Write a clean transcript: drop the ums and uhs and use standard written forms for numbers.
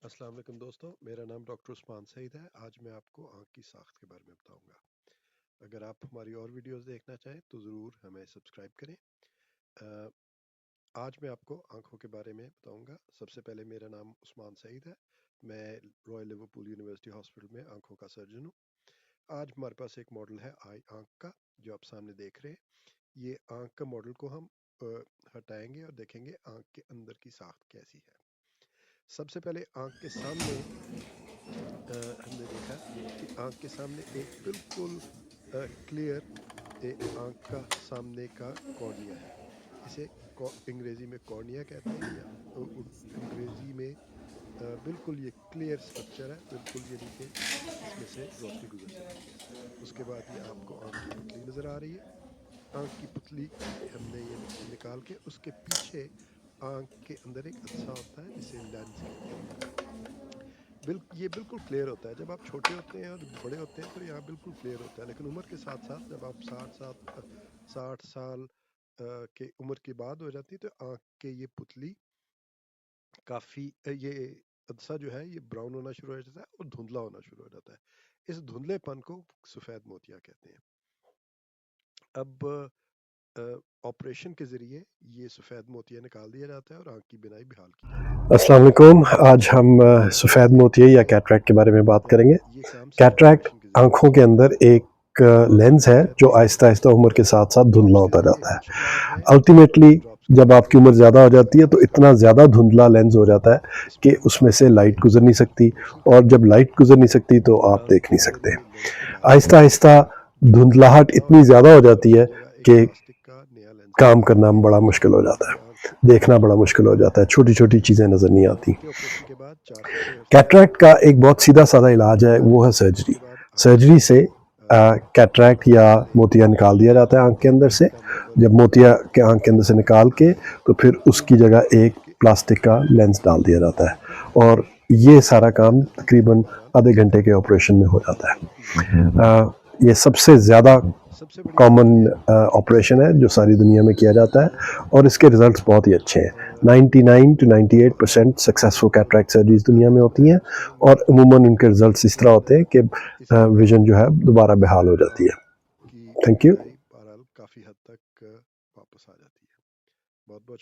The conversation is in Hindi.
अस्सलाम वालेकुम दोस्तों, मेरा नाम डॉक्टर उस्मान सईद है। आज मैं आपको आँख की साख्त के बारे में बताऊंगा। अगर आप हमारी और वीडियोस देखना चाहें तो ज़रूर हमें सब्सक्राइब करें। अ, आज मैं आपको आँखों के बारे में बताऊंगा। सबसे पहले मेरा नाम उस्मान सईद है। मैं रॉयल लिवरपूल यूनिवर्सिटी हॉस्पिटल में आँखों का सर्जन हूँ। आज हमारे पास एक मॉडल है आई आँख का, जो आप सामने देख रहे हैं। ये आँख का मॉडल को हम हटाएंगे और देखेंगे आँख के अंदर की साख्त कैसी है। सबसे पहले आँख के सामने हमने देखा कि आँख के सामने एक बिल्कुल क्लियर आँख का सामने का कॉर्निया है। इसे अंग्रेजी में कॉर्निया कहते हैं, या अंग्रेजी में बिल्कुल ये क्लियर स्ट्रक्चर है, बिल्कुल यानी कि इसमें से रोशनी गुजर सकती है। उसके बाद ये आपको आँख की पुतली नज़र आ रही है। आँख की पुतली हमने ये निकाल के उसके पीछे आँख के अंदर एक हिस्सा होता है जिसे लेंस कहते हैं। ये बिल्कुल क्लियर होता है। जब आप छोटे होते हैं और बड़े होते हैं तो यहाँ बिल्कुल क्लियर होता है, लेकिन उम्र के साथ साथ जब आप 60 साल के उम्र की बात हो जाती है तो आँख के ये पुतली काफ़ी ये अदसा जो है ये ब्राउन होना शुरू हो जाता है और धुंधला होना शुरू हो जाता है। इस धुंधलेपन को सफ़ेद मोतिया कहते हैं। अब ऑपरेशन के ज़रिए ये सफ़ेद मोतिया निकाल दिया जाता है और आँख की बिनाई बहाल की जाती है। अस्सलाम वालेकुम। आज हम सफ़ेद मोतिया या कैटरैक्ट के बारे में बात तो करेंगे। ये काम सिर्फ कैटरैक्ट ऑपरेशन के ज़रिए आँखों होता के है। अंदर एक लेंस है सफ़ेद जो मोतिया आहिस्ता आहिस्ता उम्र के साथ साथ धुंधला ड्रॉप्स के होता ज़रिए जाता है। कुछ इलाज हैं जो अल्टीमेटली ड्रॉप्स के जब ज़रिए आपकी उम्र होते हैं। ज़्यादा हो जाती है तो इसमें इतना ज़्यादा धुंधला लेंस हो जाता है इसमें कि हम उसमें आँख से के लाइट गुजर नहीं सकती, ऑपरेशन और करते हैं जब लाइट गुजर नहीं सकती तो आप आँख देख के नहीं अंदर सकते। ये लेंस को डाल आहिस्ता दिया जाता आहिस्ता है। ये धुंधलाहट धुंधला हो इतनी जाता ज़्यादा है हो और जाती है उसकी जगह एक कि प्लास्टिक का नया लेंस काम लगाया करना जाता है बड़ा मुश्किल हो जाता जिससे आँख है, बिल्कुल देखना बड़ा साफ मुश्किल नज़र हो आए। जाता है, छोटी छोटी चीज़ें नज़र नहीं आती। आँख के ऑपरेशन के बाद 4 से 6 हफ्ते तक कैटरैक्ट का एक बहुत सीधा साधा इलाज है, इलाज वो है। है सर्जरी। उसके बाद सर्जरी आपको से कैटरैक्ट या मोतिया निकाल दिया जाता है आंख के अंदर से। इसका नंबर जब दिया मोतिया जाता है के आंख के अंदर से निकाल के तो फिर उसकी जगह एक कि प्लास्टिक का लेंस डाल दिया जाता है, आँखों और ये सारा काम नज़दीकी के तकरीबन दौरान आधे घंटे के इस्तेमाल ऑपरेशन में हो जाता की जाती है। है। ये सबसे ज़्यादा सबसे बड़ी बात कॉमन यह है कि ऑपरेशन इससे है जो सारी दुनिया में किया जाता है, और इसके रिज़ल्ट्स बहुत ही अच्छे हैं। 99 to 98% सक्सेसफुल कैटरैक्ट सर्जरीज दुनिया में होती हैं, ड्रॉप्स करेंगे और अमूमन इनके रिज़ल्ट्स इस तरह होते हैं कि इसके बाद विज़न जो है दोबारा बहाल हो जाती है। की थैंक यू। बिनाई बहरहाल काफ़ी हद तक वापस आ जाती है। बहुत बहुत